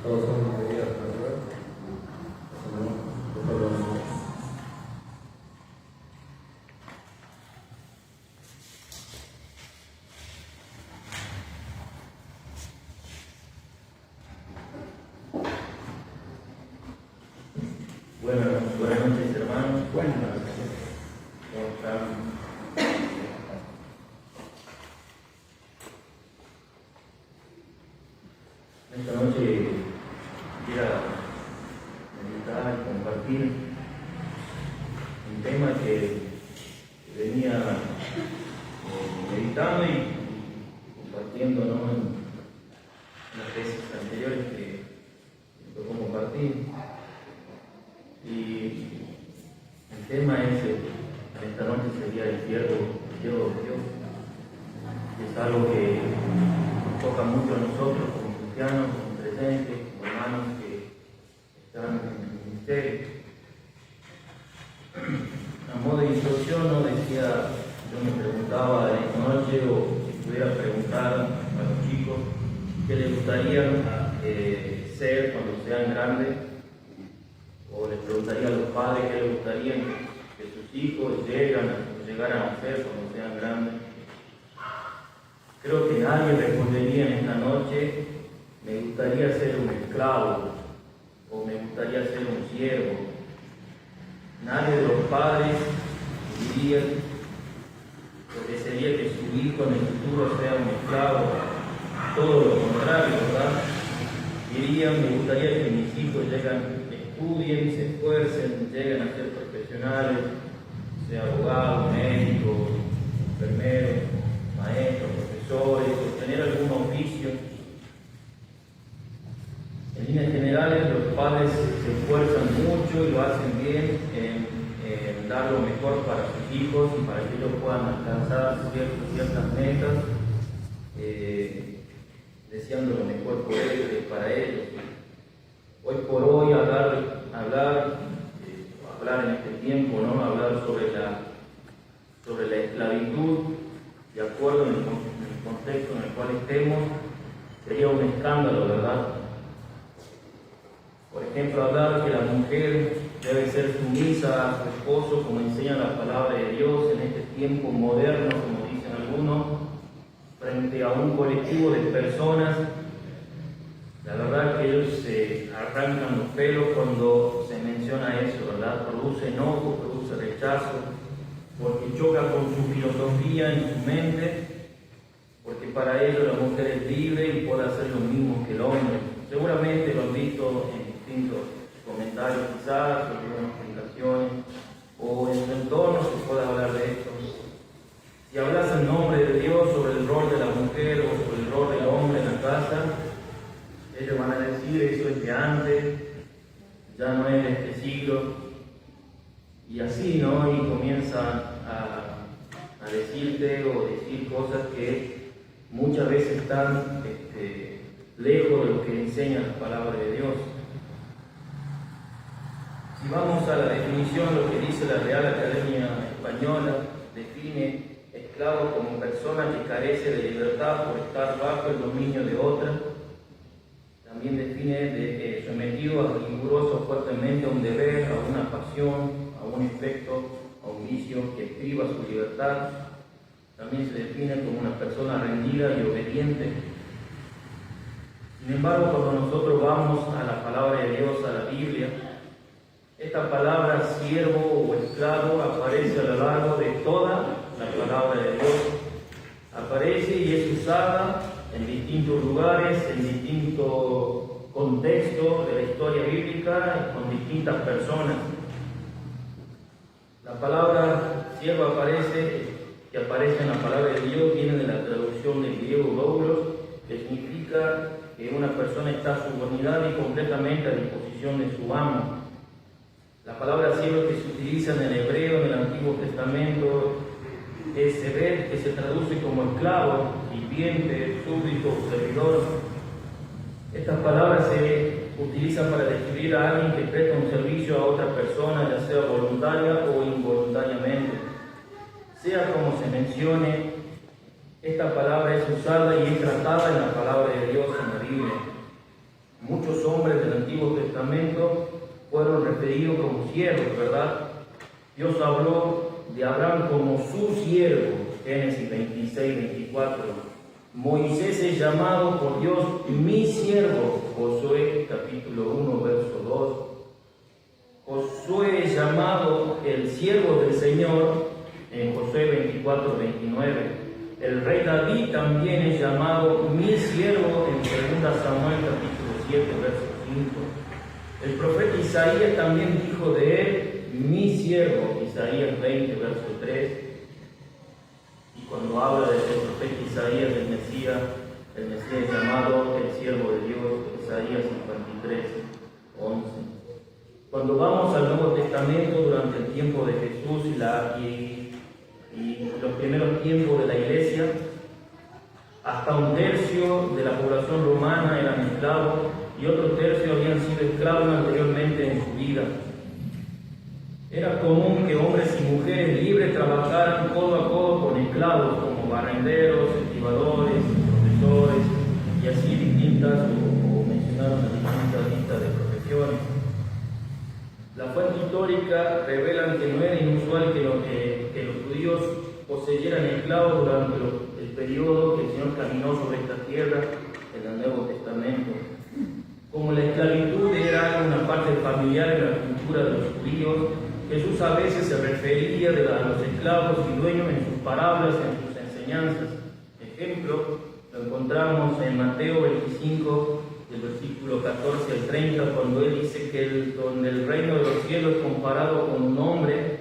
Todos son medidas, ¿verdad? Buenas noches, hermanos. Buenas noches. ¿Cómo están? Esta noche quisiera meditar y compartir un tema que venía meditando y compartiendo, ¿no? En las veces anteriores que me tocó compartir. Y el tema es, esta noche sería el siervo de Dios. Es algo que nos toca mucho a nosotros como cristianos, como presentes, como hermanos que están en el ministerio. A modo de instrucción, ¿no? Decía, yo me preguntaba esta noche, o si pudiera preguntar a los chicos qué les gustaría ser cuando sean grandes, o les preguntaría a los padres qué les gustaría que sus hijos llegaran a ser cuando sean grandes. Creo que nadie respondería en esta noche: me gustaría ser un esclavo, o me gustaría ser un siervo. Nadie de los padres diría que desearía que su hijo en el futuro sea un esclavo. Todo lo contrario, ¿verdad? Dirían: me gustaría que mis hijos estudien, se esfuercen, lleguen a ser profesionales, sea abogados, médicos, enfermeros, maestros, profesores, o tener algún oficio. En líneas generales, los padres se esfuerzan mucho y lo hacen bien en dar lo mejor para sus hijos y para que ellos puedan alcanzar ciertas metas, deseando lo mejor para ellos. Hoy por hoy hablar en este tiempo, ¿no? Hablar sobre la esclavitud, de acuerdo en el contexto en el cual estemos, sería un escándalo, ¿verdad? Por ejemplo, hablar que la mujer debe ser sumisa a su esposo, como enseña la palabra de Dios en este tiempo moderno, como dicen algunos, frente a un colectivo de personas. La verdad que ellos se arrancan los pelos cuando se menciona eso, ¿verdad? Produce enojo, produce rechazo, porque choca con su filosofía en su mente, porque para ellos la mujer es libre y puede hacer lo mismo que el hombre. Seguramente lo han visto en distintos comentarios quizás, o algunas publicaciones, o en su entorno se puede hablar de esto. Si hablas en nombre de Dios sobre el rol de la mujer o sobre el rol del hombre en la casa, ellos van a decir: eso es de antes, ya no es de este siglo, y así, ¿no? Y comienzan a decirte o decir cosas que muchas veces están lejos de lo que enseña la palabra de Dios. Si vamos a la definición, lo que dice la Real Academia Española, define esclavo como persona que carece de libertad por estar bajo el dominio de otra. También define sometido a riguroso fuertemente a un deber, a una pasión, a un efecto, a un vicio que priva su libertad. También se define como una persona rendida y obediente. Sin embargo, cuando nosotros vamos a la palabra de Dios, a la Biblia, esta palabra siervo o esclavo aparece a lo largo de toda la palabra de Dios. Aparece y es usada en distintos lugares, en distintos contextos de la historia bíblica, con distintas personas. La palabra siervo que aparece en la palabra de Dios, viene de la traducción del griego doulos, que significa que una persona está a subordinada y completamente a disposición de su amo. La palabra siervo que se utiliza en el hebreo, en el Antiguo Testamento, es sebed, que se traduce como esclavo, sirviente, súbdito, servidor. Estas palabras se utilizan para describir a alguien que presta un servicio a otra persona, ya sea voluntaria o involuntariamente. Sea como se mencione, esta palabra es usada y es tratada en la palabra de Dios en la Biblia. Muchos hombres del Antiguo Testamento fueron referidos como siervos, ¿verdad? Dios habló de Abraham como su siervo, Génesis 26, 24. Moisés es llamado por Dios mi siervo, Josué capítulo 1, verso 2. Josué es llamado el siervo del Señor en Josué 24, 29. El rey David también es llamado mi siervo en 2 Samuel capítulo 7, verso 5. El profeta Isaías también dijo de él, mi siervo, Isaías 20, verso 3. Y cuando habla del profeta Isaías, el Mesías es llamado el siervo de Dios, Isaías 53, 11. Cuando vamos al Nuevo Testamento durante el tiempo de Jesús y los primeros tiempos de la Iglesia, hasta un tercio de la población romana eran esclavos y otro tercio habían sido esclavos anteriormente en su vida. Era común que hombres y mujeres libres trabajaran codo a codo con esclavos como barrenderos, estibadores, profesores y así distintas, o mencionaron las distintas listas de profesiones. La fuente histórica revelan que no era inusual que los judíos poseyeran esclavos durante el periodo que el Señor caminó sobre esta tierra en el Nuevo Testamento. Como la esclavitud era una parte familiar en la cultura de los judíos, Jesús a veces se refería a los esclavos y dueños en sus parábolas, en sus enseñanzas. Ejemplo, lo encontramos en Mateo 25, del versículo 14 al 30, cuando él dice que donde el reino de los cielos es comparado con un hombre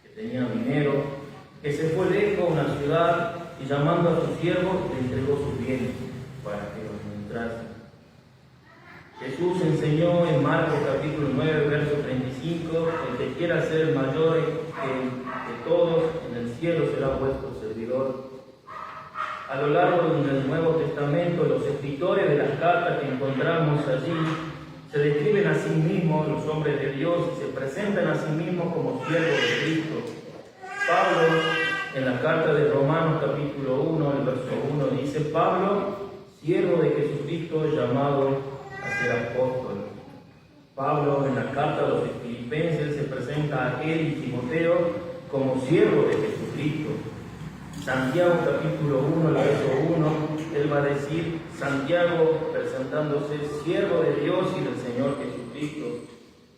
que tenía dinero, que se fue lejos a una ciudad y llamando a sus siervos le entregó sus bienes para que los administrasen. Jesús enseñó en Marcos capítulo 9, verso 35, el que quiera ser el mayor que todos en el cielo será vuestro servidor. A lo largo del Nuevo Testamento, los escritores de las cartas que encontramos allí se describen a sí mismos, los hombres de Dios, y se presentan a sí mismos como siervos de Cristo. Pablo, en la carta de Romanos capítulo 1, el verso 1, dice: Pablo, siervo de Jesucristo, llamado a ser apóstol. Pablo, en la carta a los Filipenses, se presenta a él y Timoteo como siervos de Jesucristo. Santiago capítulo 1, el verso 1, él va a decir, Santiago presentándose siervo de Dios y del Señor Jesucristo.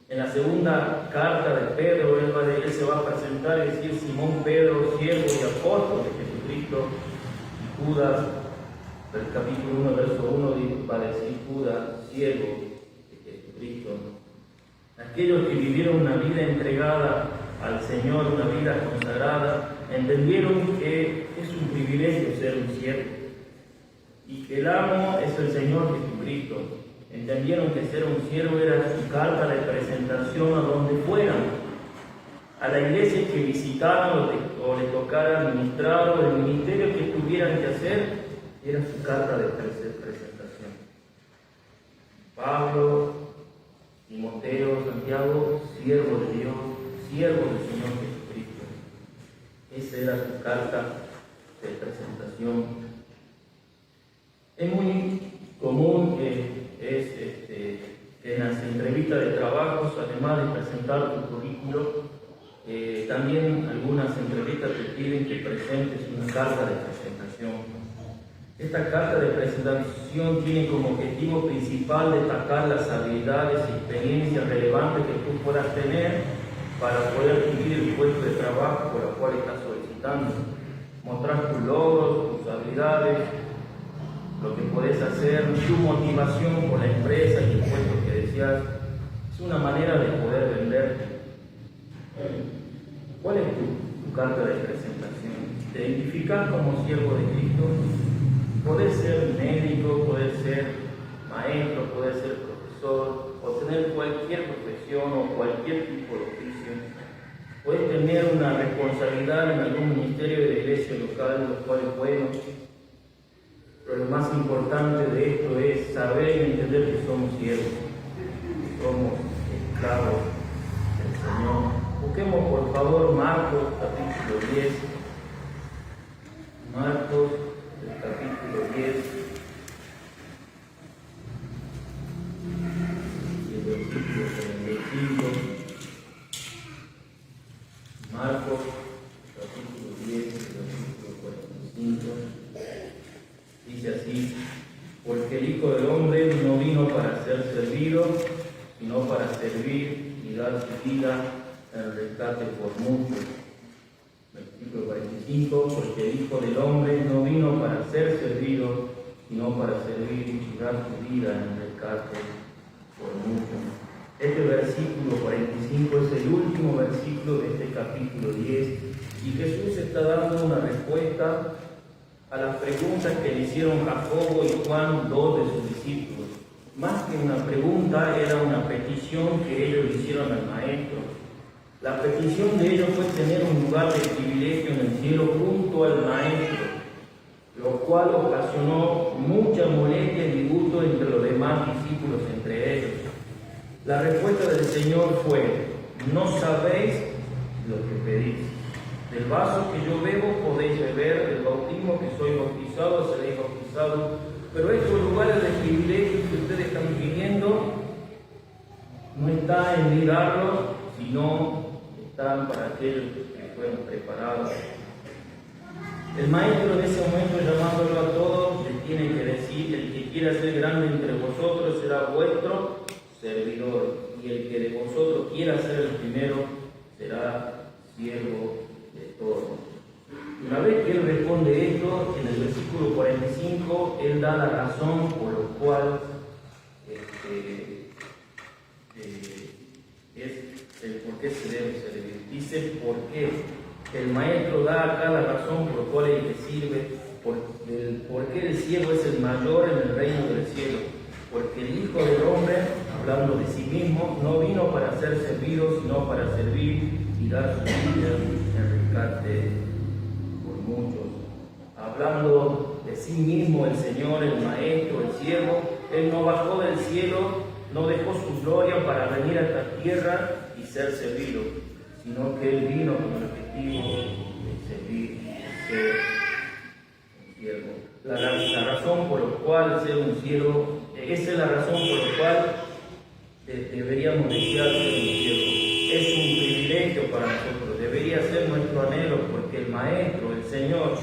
En la segunda carta de Pedro, él se va a presentar y decir, Simón Pedro, siervo y apóstol de Jesucristo. Y Judas, del capítulo 1, verso 1, va a decir Judas, siervo de Jesucristo. Aquellos que vivieron una vida entregada al Señor, una vida consagrada, entendieron que es un privilegio ser un siervo y que el amo es el Señor Jesucristo. Entendieron que ser un siervo era su carta de presentación a donde fueran, a la iglesia que visitaran o le tocara administrar, o el ministerio que tuvieran que hacer, era su carta de presentación. Pablo, Timoteo, Santiago, siervo de Dios, siervo del Señor Jesucristo. Esa era su carta de presentación. Es muy común que en las entrevistas de trabajos, además de presentar tu currículo, también algunas entrevistas te piden que presentes una carta de presentación. Esta carta de presentación tiene como objetivo principal destacar las habilidades y experiencias relevantes que tú puedas tener para poder cumplir el puesto de trabajo por el cual estás solicitando. Mostrar tus logros, tus habilidades, lo que puedes hacer, tu motivación por la empresa y el puesto que deseas. Es una manera de poder venderte. ¿Cuál es tu carta de presentación? ¿Te identificas como siervo de Cristo? Podés ser médico, podés ser maestro, podés ser profesor, o tener cualquier profesión o cualquier tipo de oficio. Puedes tener una responsabilidad en algún ministerio de la iglesia local, lo cual es bueno. Pero lo más importante de esto es saber y entender que somos siervos, que somos esclavos del Señor. Busquemos por favor Marcos capítulo 10. Marcos capítulo 10. hombre no vino para ser servido, sino para servir y dar su vida en rescate por muchos. Versículo 45, porque el Hijo del Hombre no vino para ser servido, sino para servir y dar su vida en rescate por muchos. Este versículo 45 es el último versículo de este capítulo 10 y Jesús está dando una respuesta a las preguntas que le hicieron Jacobo y Juan, dos de sus discípulos. Más que una pregunta, era una petición que ellos le hicieron al Maestro. La petición de ellos fue tener un lugar de privilegio en el cielo junto al Maestro, lo cual ocasionó mucha molestia y disgusto entre los demás discípulos, entre ellos. La respuesta del Señor fue: no sabéis lo que pedís. Del vaso que yo bebo podéis beber, del bautismo que soy bautizado seréis bautizados, pero estos lugares de privilegio que ustedes están pidiendo no está en mirarlos, sino están para aquellos que fueron preparados. El Maestro en ese momento, llamándolo a todos, les tiene que decir: el que quiera ser grande entre vosotros será vuestro servidor, y el que de vosotros quiera ser el primero será siervo de todos. Una vez que él responde esto, en el versículo 45, él da la razón por lo cual es el por qué se debe servir. Dice por qué. El Maestro da acá la razón por la cual él le sirve, por qué el siervo es el mayor en el reino del cielo. Porque el Hijo del Hombre, hablando de sí mismo, no vino para ser servido, sino para servir y dar su vida en rescate por muchos. Hablando de sí mismo, el Señor, el Maestro, el siervo, Él no bajó del cielo, no dejó su gloria para venir a esta tierra y ser servido, sino que Él vino con el objetivo de servir y ser un siervo. La razón por la cual ser un siervo, esa es la razón por la cual deberíamos desear ser un siervo. Es un privilegio para nosotros, debería ser nuestro anhelo, porque el Maestro, el Señor,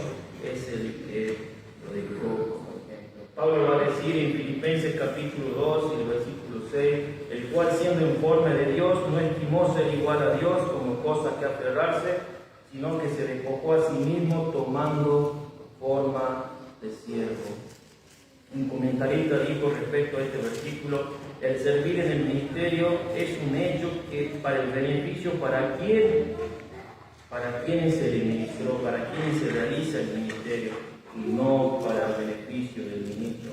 es el que lo dejó como ejemplo. Pablo va a decir en Filipenses capítulo 2 y el versículo 6, el cual siendo en forma de Dios no estimó ser igual a Dios como cosa que aferrarse, sino que se despojó a sí mismo tomando forma de siervo. Un comentarista dijo respecto a este versículo: el servir en el ministerio es un hecho que para el beneficio para quienes se le ministró, para quienes se realiza el ministerio, y no para el beneficio del ministro.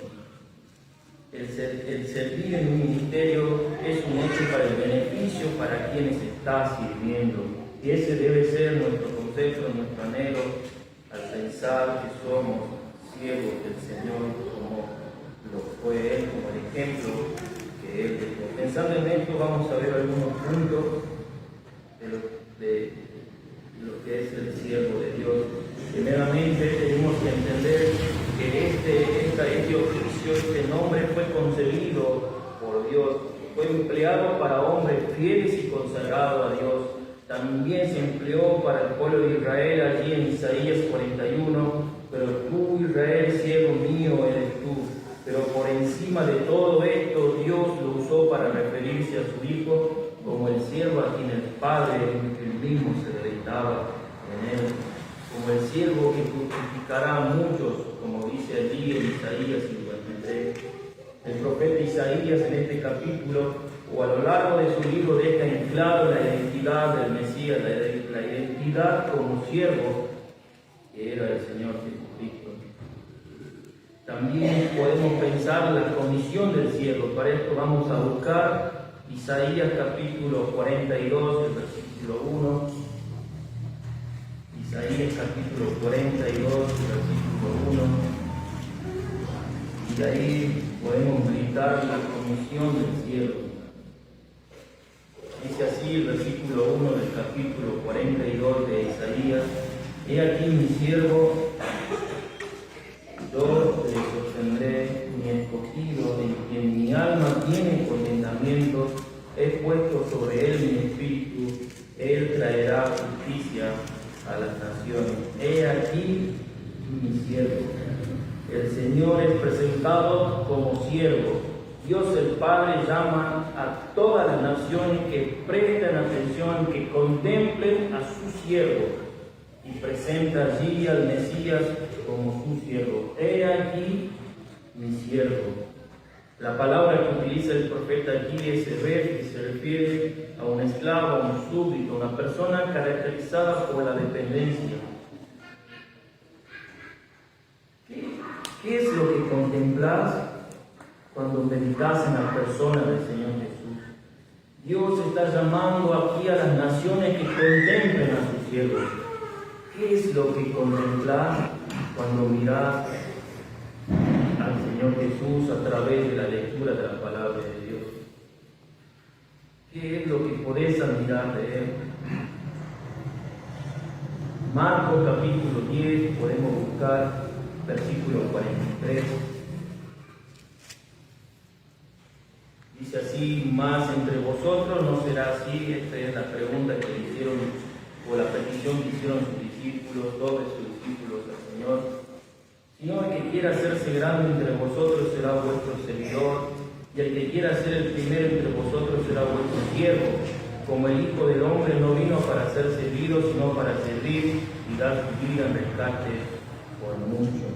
El servir en un ministerio es un hecho para el beneficio para quienes está sirviendo. Y ese debe ser nuestro concepto, nuestro anhelo, al pensar que somos siervos del Señor, como lo fue Él, como el ejemplo que Él dejó. Pensando en esto, vamos a ver algunos puntos de lo que es el siervo de Dios. Primeramente, tenemos que entender que este oficio, este nombre fue concebido por Dios, fue empleado para hombres fieles y consagrados a Dios. También se empleó para el pueblo de Israel allí en Isaías 41, pero tú, Israel, siervo mío, eres tú. Pero por encima de todo esto, Dios lo usó para referirse a su Hijo como el siervo a quien el Padre, él mismo se deleitaba en él, como el siervo que justificará a muchos, como dice allí en Isaías 53. El profeta Isaías en este capítulo, o a lo largo de su libro, deja en claro la identidad del Mesías, la identidad como siervo que era el Señor Jesucristo. También podemos pensar la condición del siervo. Para esto vamos a buscar Isaías capítulo 42, el versículo 1. Isaías capítulo 42, versículo 1. Y de ahí podemos meditar la condición del siervo. Dice así el versículo 1 del capítulo 42 de Isaías: he aquí mi siervo, yo le sostendré, mi escogido, en quien mi alma tiene contentamiento, he puesto sobre él mi espíritu, él traerá justicia a las naciones. He aquí mi siervo. El Señor es presentado como siervo. Dios el Padre llama a todas las naciones que presten atención, que contemplen a su siervo y presenta allí al Mesías como su siervo. He aquí mi siervo. La palabra que utiliza el profeta aquí es Eber, que se refiere a un esclavo, a un súbdito, a una persona caracterizada por la dependencia. ¿Qué es lo que contemplás cuando meditas en la persona del Señor Jesús? Dios está llamando aquí a las naciones que contemplen a sus siervos. ¿Qué es lo que contemplás cuando mirás al Señor Jesús a través de la lectura de la palabra de Dios? ¿Qué es lo que podés admirar de Él? Marcos capítulo 10, podemos buscar versículo 43. Dice así: más entre vosotros no será así. Esta es la pregunta que le hicieron, o la petición que hicieron sus discípulos, todos sus discípulos al Señor. Sino el que quiera hacerse grande entre vosotros será vuestro servidor, y el que quiera ser el primero entre vosotros será vuestro siervo. Como el Hijo del Hombre no vino para ser servido, sino para servir y dar su vida en rescate por muchos.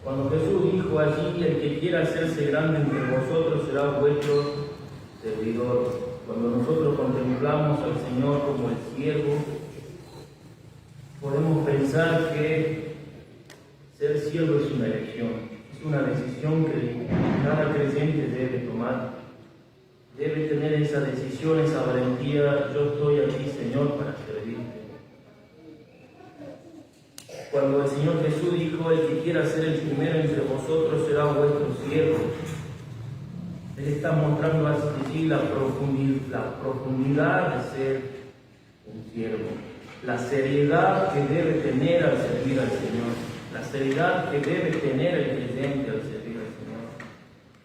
Cuando Jesús dijo allí: el que quiera hacerse grande entre vosotros será vuestro servidor. Cuando nosotros contemplamos al Señor como el siervo, podemos pensar que ser siervo es una elección, es una decisión que cada creyente debe tomar. Debe tener esa decisión, esa valentía: yo estoy aquí, Señor, para servirte. Cuando el Señor Jesús dijo: el que quiera ser el primero entre vosotros será vuestro siervo, Él está mostrando así la profundidad de ser un siervo, la seriedad que debe tener al servir al Señor, la seriedad que debe tener el creyente al servir al Señor.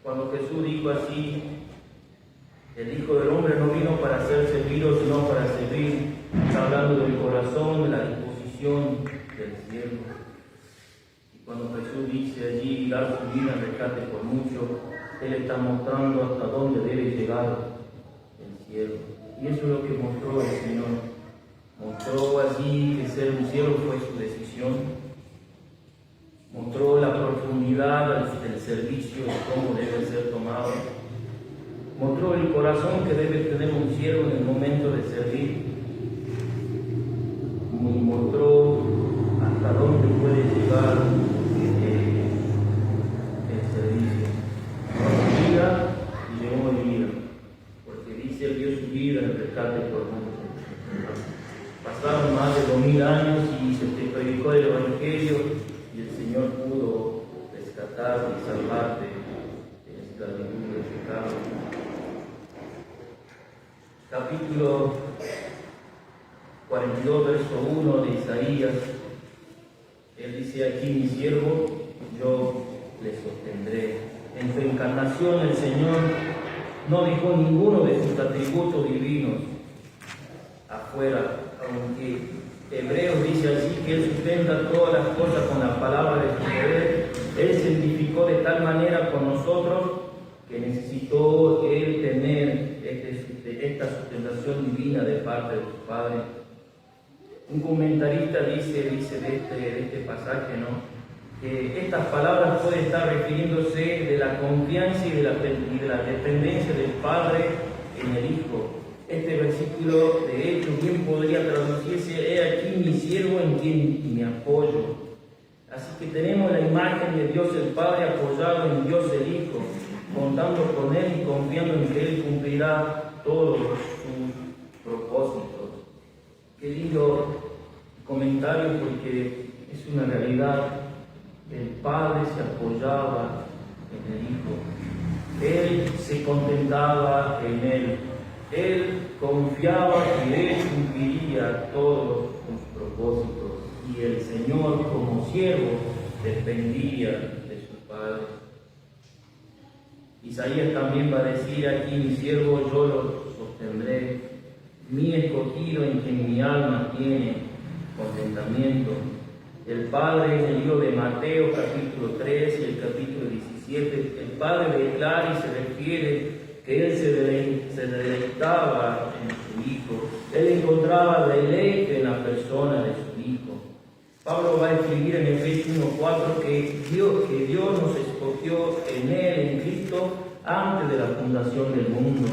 Cuando Jesús dijo así: el Hijo del Hombre no vino para ser servido, sino para servir, está hablando del corazón, de la disposición del siervo. Y cuando Jesús dice allí: dar su vida en rescate por muchos, Él está mostrando hasta dónde debe llegar el siervo. Y eso es lo que mostró el Señor. Mostró allí que ser un siervo fue su decisión. Mostró la profundidad del servicio y cómo debe ser tomado. Mostró el corazón que debe tener un siervo en el momento de servir. Y mostró hasta dónde puede llegar el servicio. Dio su vida y llevó mi vida, porque dice: Él dio su vida en rescate por muchos. Pasaron más de 2000 años y se predicó el Evangelio, y el Señor pudo rescatar y salvarte de la esclavitud del pecado. Capítulo 42, verso 1 de Isaías, Él dice aquí: mi siervo, yo le sostendré. En su encarnación el Señor no dejó ninguno de sus atributos divinos afuera, aunque Hebreos dice así que Él sustenta todas las cosas con la palabra de su poder. Él se identificó de tal manera con nosotros que necesitó Él tener esta sustentación divina de parte de su Padre. Un comentarista dice de este pasaje, ¿no?, que estas palabras pueden estar refiriéndose de la confianza y de la dependencia del Padre en el Hijo. Este versículo, de hecho, bien podría traducirse: he aquí mi siervo en quien me apoyo. Así que tenemos la imagen de Dios el Padre apoyado en Dios el Hijo, contando con Él y confiando en que Él cumplirá todos sus propósitos. Qué lindo comentario, porque es una realidad. El Padre se apoyaba en el Hijo, Él se contentaba en Él, Él confiaba que Él cumpliría todos sus propósitos, y el Señor como siervo dependía de su Padre. Isaías también va a decir aquí: mi siervo yo lo sostendré, mi escogido en quien mi alma tiene contentamiento. El Padre en el libro de Mateo capítulo 3 y el capítulo 17 17, el Padre declara y se refiere que Él se deleitaba en su Hijo. Él encontraba deleite en la persona de su Hijo. Pablo va a escribir en Efesios 1:4 que Dios nos escogió en Él, en Cristo, antes de la fundación del mundo.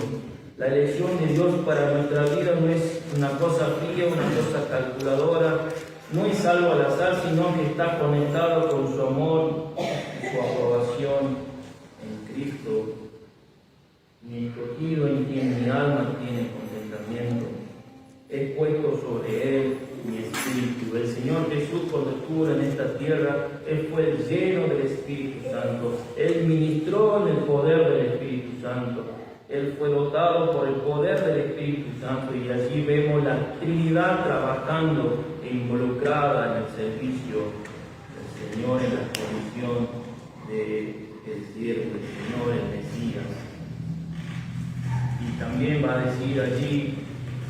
La elección de Dios para nuestra vida no es una cosa fría, una cosa calculadora, no es algo al azar, sino que está conectado con su amor y su aprobación en Cristo. Mi escogido en quien mi alma tiene contentamiento. He puesto sobre Él mi espíritu. El Señor Jesús, cuando estuvo en esta tierra, Él fue lleno del Espíritu Santo. Él ministró en el poder del Espíritu Santo. Él fue dotado por el poder del Espíritu Santo, y allí vemos la Trinidad trabajando e involucrada en el servicio del Señor, en la condición del siervo, del Señor, el Mesías. Y también va a decir allí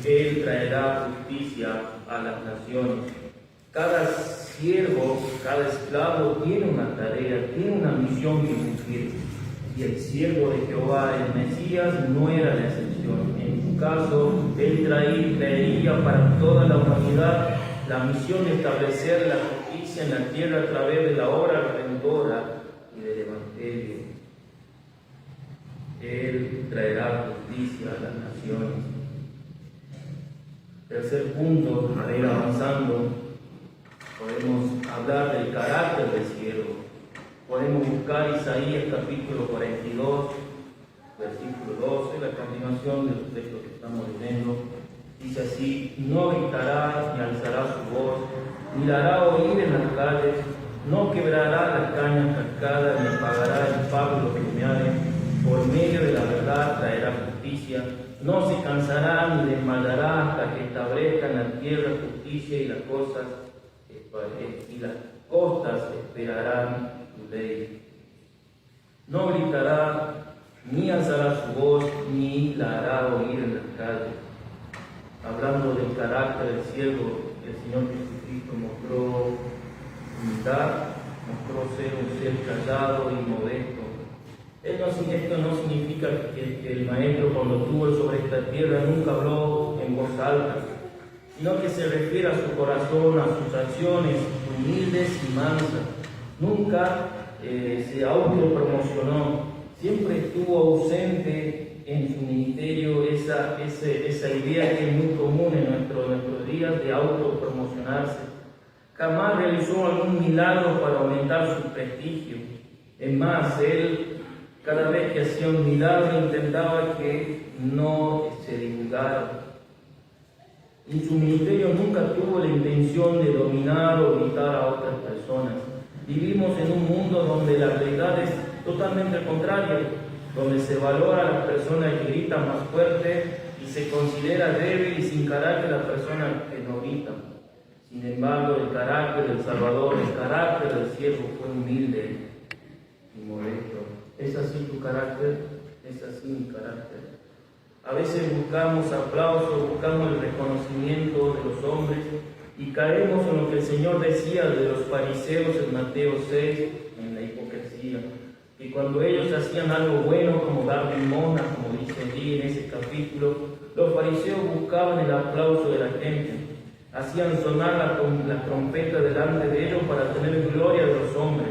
que Él traerá justicia a las naciones. Cada siervo, cada esclavo tiene una tarea, tiene una misión que cumplir. Y el siervo de Jehová, el Mesías, no era la excepción. En su caso, Él traería para toda la humanidad la misión de establecer la justicia en la tierra a través de la obra redentora y del Evangelio. Él traerá justicia a las naciones. Tercer punto, para ir avanzando, podemos hablar del carácter del siervo. Podemos buscar Isaías capítulo 42, versículo 12, la continuación del texto que estamos leyendo. Dice así: no gritará ni alzará su voz, ni la hará oír en las calles, no quebrará las cañas cascadas, ni apagará el pablo que humeare. Por medio de la verdad traerá justicia, no se cansará ni desmayará hasta que establezca en la tierra justicia, y las costas esperarán tu ley. No gritará ni alzará su voz, ni la hará oír en las calles. Hablando del carácter del siervo, el Señor Jesucristo mostró humildad, mostró ser un ser callado y modesto. Esto no significa que el Maestro, cuando estuvo sobre esta tierra, nunca habló en voz alta, sino que se refiere a su corazón, a sus acciones humildes y mansas. Nunca se autopromocionó, siempre estuvo ausente en su ministerio esa idea que es muy común en nuestros días de autopromocionarse. Jamás realizó algún milagro para aumentar su prestigio. Es más, él, cada vez que hacía un milagro, intentaba que no se divulgara. En su ministerio nunca tuvo la intención de dominar o gritar a otras personas. Vivimos en un mundo donde la realidad es totalmente contraria, donde se valora a la persona que grita más fuerte y se considera débil y sin carácter a la persona que no grita. Sin embargo, el carácter del Salvador, el carácter del siervo fue humilde y modesto. ¿Es así tu carácter? ¿Es así mi carácter? A veces buscamos aplausos, buscamos el reconocimiento de los hombres y caemos en lo que el Señor decía de los fariseos en Mateo 6, en la hipocresía. Que cuando ellos hacían algo bueno, como dar limosna, como dice allí en ese capítulo, los fariseos buscaban el aplauso de la gente. Hacían sonar la trompeta delante de ellos para tener gloria de los hombres.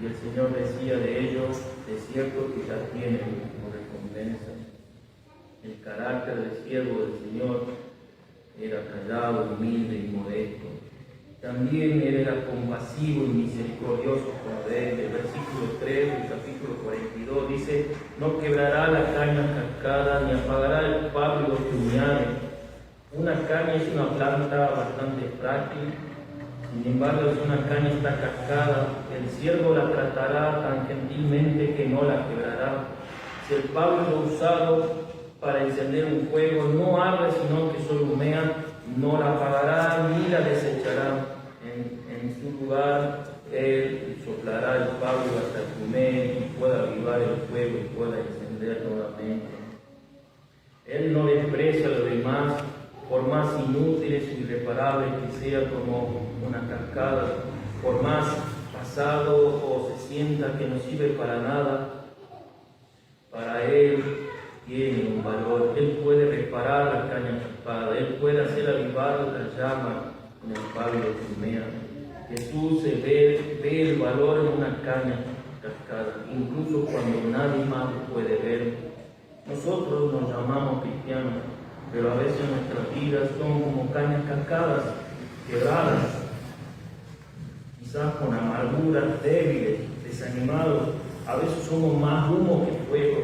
Y el Señor decía de ellos: de cierto que ya tienen como recompensa. El carácter del siervo del Señor era callado, humilde y modesto. También él era compasivo y misericordioso con él. El versículo 3 del capítulo 42 dice: no quebrará la caña cascada, ni apagará el pablo que humeare. Una caña es una planta bastante frágil, sin embargo, si una caña está cascada, el siervo la tratará tan gentilmente que no la quebrará. Si el pablo es usado para encender un fuego, no arde, sino que solo humea, no la apagará ni la desechará. En su lugar, él soplará el pablo hasta que humee y pueda avivar el fuego y pueda encender nuevamente. Él no desprecia a los demás, por más inútiles o irreparables que sea, como una cascada, por más pasado o sienta que no sirve para nada, para Él tiene un valor. Él puede reparar la caña cascada, Él puede hacer avivar la llama en el palo que humea. Jesús se ve el valor en una caña cascada, incluso cuando nadie más lo puede ver. Nosotros nos llamamos cristianos, pero a veces nuestras vidas son como cañas cascadas, quebradas, quizás con amarguras, débiles, desanimados. A veces somos más humo que fuego,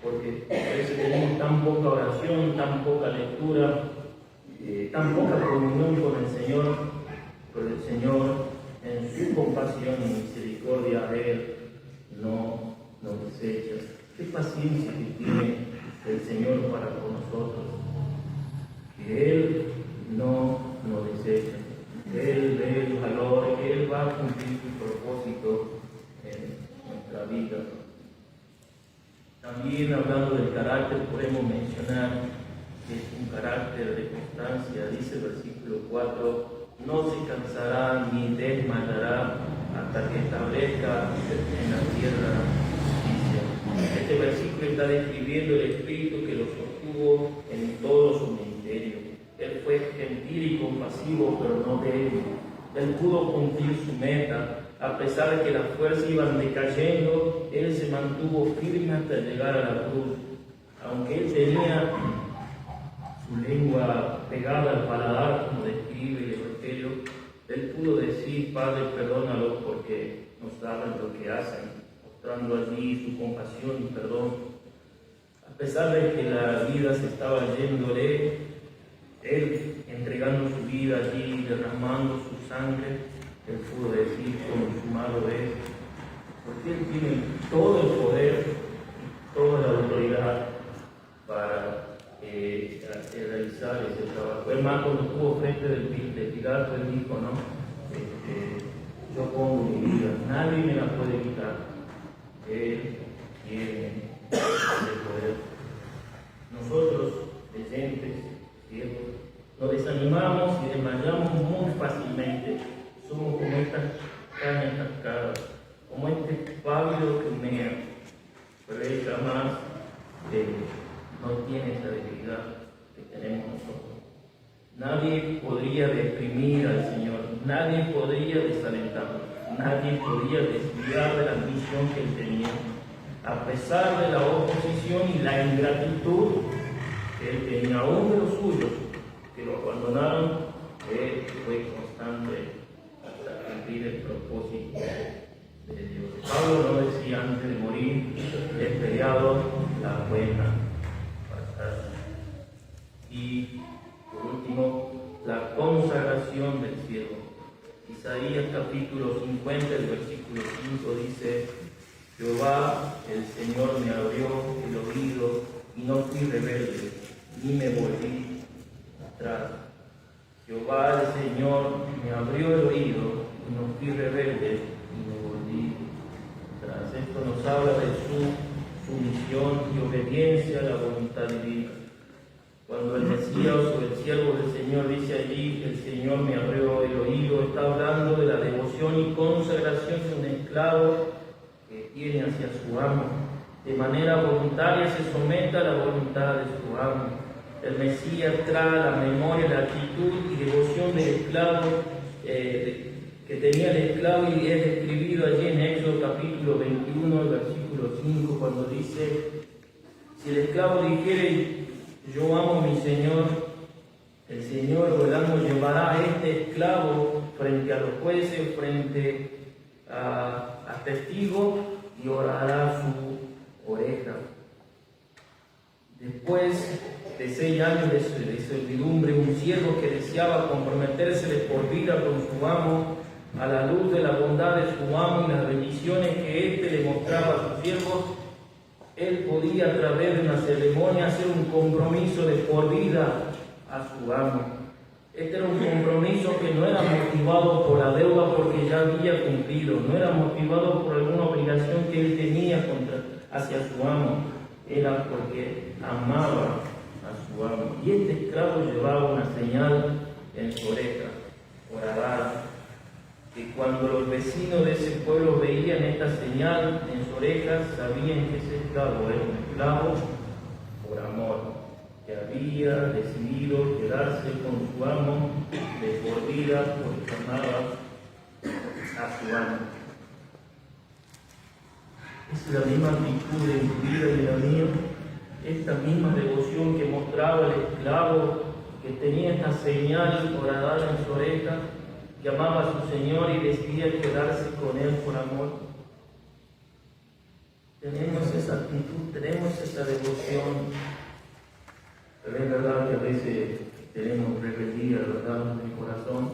porque a veces tenemos tan poca oración, tan poca lectura, tan poca comunión con el Señor, pero el Señor en su compasión y misericordia Él no nos desecha. Qué paciencia que tiene el Señor para con nosotros, que Él no nos desecha, que Él ve el valor, que Él va a cumplir su propósito en nuestra vida. También hablando del carácter podemos mencionar que es un carácter de constancia. Dice el versículo 4, no se cansará ni desmayará hasta que establezca en la tierra justicia. Este versículo está describiendo el espíritu que lo sostuvo en todo su ministerio. Él fue gentil y compasivo, pero no débil. Él pudo cumplir su meta. A pesar de que las fuerzas iban decayendo, Él se mantuvo firme hasta llegar a la cruz. Aunque Él tenía su lengua pegada al paladar, como describe el Evangelio, Él pudo decir: Padre, perdónalos porque no saben lo que hacen, mostrando allí su compasión y perdón. A pesar de que la vida se estaba yéndole, Él entregando su vida allí, derramando su sangre, Él pudo decir: consumado es, porque Él tiene todo el poder y toda la autoridad para realizar ese trabajo. El más cuando estuvo frente de Pilato, Él dijo: no, yo pongo mi vida, nadie me la puede quitar. Él tiene ese poder. Nosotros, creyentes, ciegos, nos desanimamos y desmayamos muy fácilmente. Somos como estas cañas cascadas, como este pálido que humea, pero Él jamás no tiene esa debilidad que tenemos nosotros. Nadie podría deprimir al Señor, nadie podría desalentarlo, nadie podría desviar de la misión que Él tenía. A pesar de la oposición y la ingratitud que Él tenía, aún de los suyos que lo abandonaron, Él fue constante hasta cumplir el propósito de Dios. Pablo no decía antes de morir: he peleado la buena batalla. Y por último, la consagración del siervo. Isaías capítulo 50, el versículo 5 dice: Jehová, el Señor, me abrió el oído y no fui rebelde, ni me volví atrás. Jehová, el Señor, me abrió el oído y no fui rebelde, ni me volví atrás. Esto nos habla de su sumisión y obediencia a la voluntad divina. Cuando el Mesías o el siervo del Señor dice allí: el Señor me abrió el oído, está hablando de la devoción y consagración de un esclavo que tiene hacia su amo. De manera voluntaria se somete a la voluntad de su amo. El Mesías trae a la memoria la actitud y devoción del esclavo que tenía el esclavo, y es describido allí en Éxodo capítulo 21, el versículo 5, cuando dice: si el esclavo dijere: yo amo a mi Señor, el Señor o el amo llevará a este esclavo frente a los jueces, frente a testigos, y orará su oreja. Después de 6 años de servidumbre, un siervo que deseaba comprometerse de por vida con su amo, a la luz de la bondad de su amo y las bendiciones que éste le mostraba a sus siervos, él podía, a través de una ceremonia, hacer un compromiso de por vida a su amo. Este era un compromiso que no era motivado por la deuda porque ya había cumplido, no era motivado por alguna obligación que él tenía hacia su amo, era porque amaba a su amo. Y este esclavo llevaba una señal en su oreja: orará que cuando los vecinos de ese pueblo veían esta señal en sus orejas, sabían que ese esclavo era un esclavo por amor, que había decidido quedarse con su amo de por vida porque amaba a su amo. Esa es la misma actitud en tu vida y en la mía, esta misma devoción que mostraba el esclavo que tenía esta señal horadada en su oreja, que amaba a su Señor y decidía quedarse con Él por amor. Tenemos esa actitud, tenemos esa devoción, pero es verdad que a veces tenemos rebeldía, ¿verdad?, en el corazón.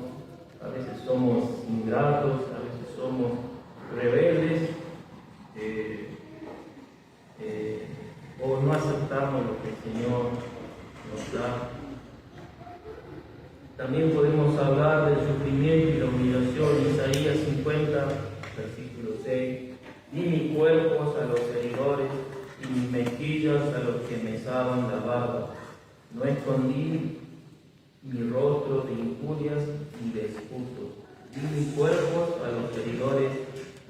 A veces somos ingratos, a veces somos rebeldes, o no aceptamos lo que el Señor nos da. También podemos hablar del sufrimiento y la humillación. Isaías 50, versículo 6. Di mis cuerpos a los heridores y mis mejillas a los que me saban la barba. No escondí mi rostro de injurias y de disgustos. Di mis cuerpos a los heridores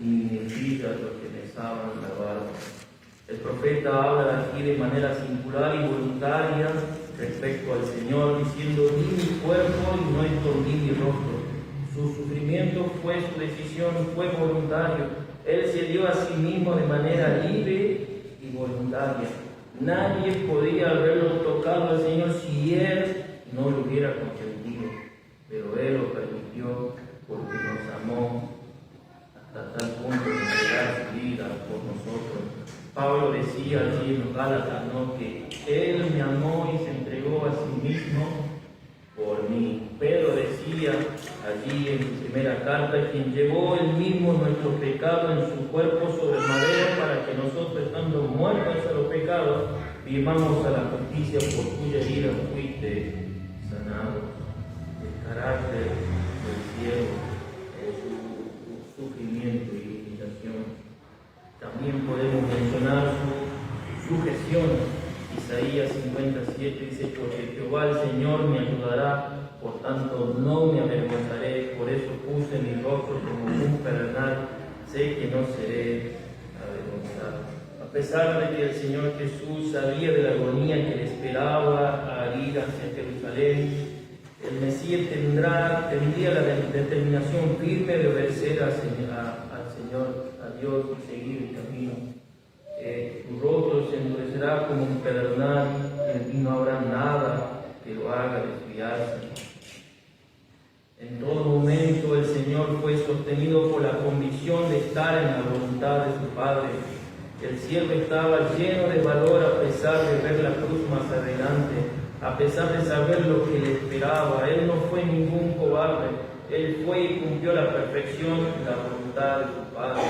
y mis mejillas a los que me saban la barba. El profeta habla aquí de manera singular y voluntaria respecto al Señor, diciendo: di mi cuerpo y no escondí mi rostro. Su sufrimiento fue su decisión, fue voluntario. Él se dio a sí mismo de manera libre y voluntaria. Nadie podía haberlo tocado al Señor si Él no lo hubiera consentido, pero Él lo permitió porque nos amó hasta tal punto de entregar su vida por nosotros. Pablo decía allí en los Gálatas, ¿no?, que Él me amó y se entregó a sí mismo por mí. Pedro decía allí en su primera carta: quien llevó él mismo nuestro pecado en su cuerpo sobre el madero, para que nosotros, estando muertos a los pecados, vivamos a la justicia, por cuya herida fuiste sanado. El carácter del cielo es su sufrimiento y humillación. También podemos mencionar su sujeción. Isaías 57 dice: porque Jehová el Señor me ayudará, por tanto no me avergonzaré, por eso puse mi rostro como un pedernal, sé que no seré avergonzado. A pesar de que el Señor Jesús sabía de la agonía que le esperaba al ir hacia Jerusalén, el Mesías tendría la determinación firme de obedecer al Señor, a Dios, y seguir el camino. Tu rostro se endurecerá como un pedernal, y no habrá nada que lo haga desviarse. En todo momento el Señor fue sostenido por la convicción de estar en la voluntad de su Padre. El siervo estaba lleno de valor a pesar de ver la cruz más adelante, a pesar de saber lo que le esperaba. Él no fue ningún cobarde, Él fue y cumplió a la perfección la voluntad de su Padre.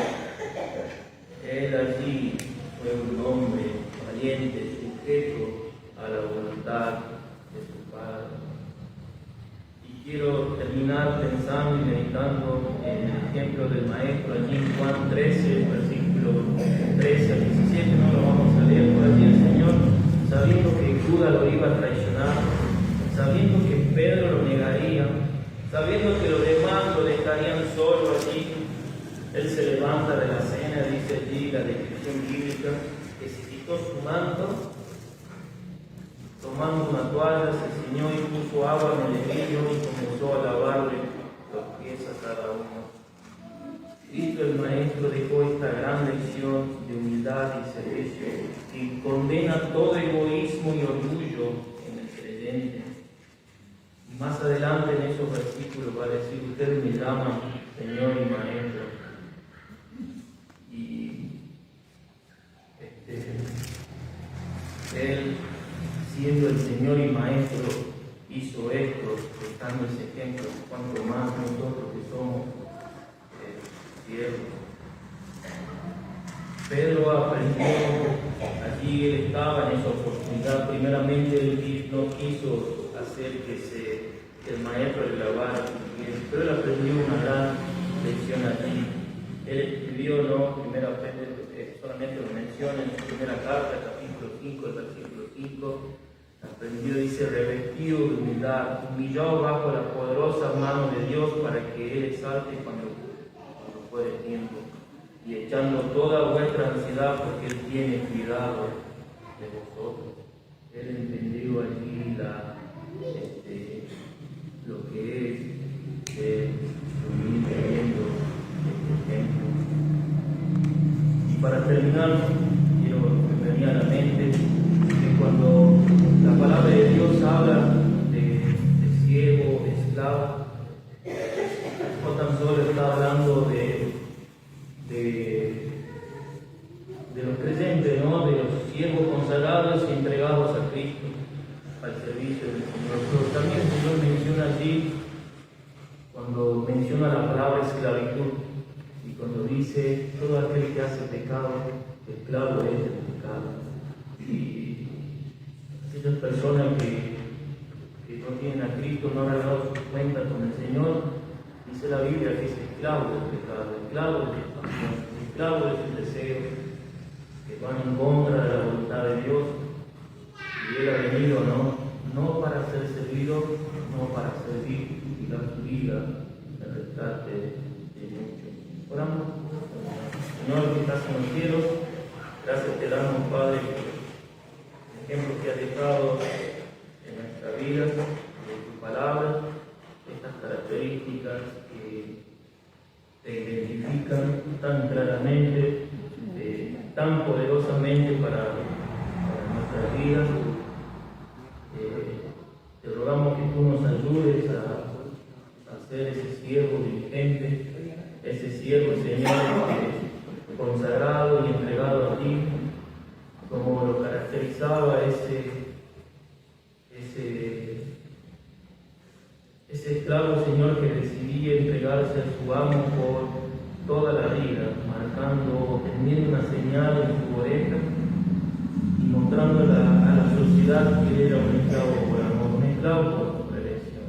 Él allí fue un hombre valiente, sujeto a la voluntad de su Padre. Y quiero terminar pensando y meditando en el ejemplo del Maestro allí en Juan 13, versículos 13 al 17. No lo vamos a leer. Por allí el Señor, sabiendo que Judas lo iba a traicionar, sabiendo que Pedro lo negaría, sabiendo que los demás lo dejarían solo allí, Él se levanta de la cena, dice allí la descripción bíblica, que se quitó su manto, tomando una toalla, se ciñó y puso agua en el levillo y comenzó a lavarle los pies a cada uno. Cristo el Maestro dejó esta gran lección de humildad y servicio que condena todo egoísmo y orgullo en el creyente. Y más adelante en esos versículos va a decir: ustedes me llaman Señor y Maestro. Y Él, siendo el Señor y Maestro, hizo esto, dejando ese ejemplo, cuanto más nosotros que somos siervos. Pedro aprendió, allí él estaba en esa oportunidad. Primeramente, él no quiso hacer que el Maestro le lavara sus pies, pero él aprendió una gran lección allí. Él escribió, primero solamente lo menciona en su primera carta, capítulo 5, el versículo 5, aprendió, dice: revestido de humildad, humillado bajo la poderosa mano de Dios, para que Él exalte cuando fuere tiempo, y echando toda vuestra ansiedad, porque Él tiene cuidado de vosotros. Él entendió allí lo que es unir viendo este ejemplo. Y para terminar, quiero que me venía a la mente que cuando la palabra de Dios habla de siervo, de esclavo, no tan solo está hablando de los creyentes, ¿no? De los siervos consagrados y entregados a Cristo, al servicio del Señor. Pero también el Señor menciona allí, cuando menciona la palabra esclavitud, y cuando dice, todo aquel que hace pecado, esclavo es del pecado. Y aquellas personas que no tienen a Cristo, no han dado su cuenta con el Señor, dice la Biblia que es esclavo del pecado, esclavo de la pasión, esclavo de sus deseos, que van en contra de la voluntad de Dios. Y Él ha venido no para ser servido, no para servir y dar su vida en rescate de muchos. Oramos. Señor, que estás en los cielos, gracias te damos, Padre, por el ejemplo que has dejado en nuestra vida, de tu palabra, estas características que te identifican tan claramente, tan poderosamente para nuestras vidas. Te rogamos que tú nos ayudes a ser ese siervo diligente, ese siervo, Señor, consagrado y entregado a ti, como lo caracterizaba ese esclavo, Señor, que decidía entregarse a su amo por toda la vida, marcando, teniendo una señal en su oreja y mostrando a la sociedad que era un esclavo por amor, un esclavo por prevención,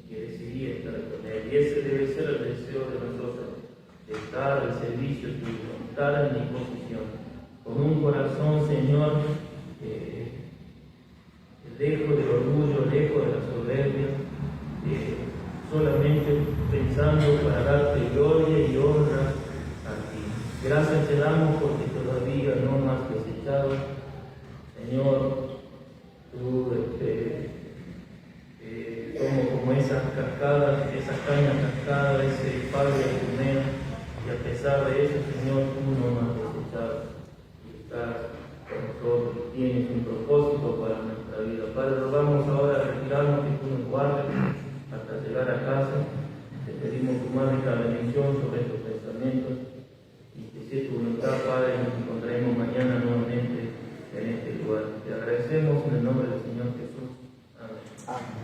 que decidía estar con él. Y ese debe ser el deseo de nosotros, de estar al servicio tuyo, estar en disposición, con un corazón, Señor, lejos del orgullo, lejos de la soberbia, solamente pensando para darte gloria y honra a ti. Gracias te damos porque todavía no nos has desechado. Señor, tú como esas cascadas, esas cañas cascadas, ese padre de Cunea, y a pesar de eso, Señor, tú no nos has desechado. Y estás con nosotros, tienes un propósito para nuestra vida. Padre, rogamos ahora retirarnos, que tú nos guardes hasta llegar a casa. Te pedimos tu mágica bendición sobre estos pensamientos y que sea tu voluntad, Padre, nos encontraremos mañana nuevamente en este lugar. Te agradecemos en el nombre del Señor Jesús. Amén.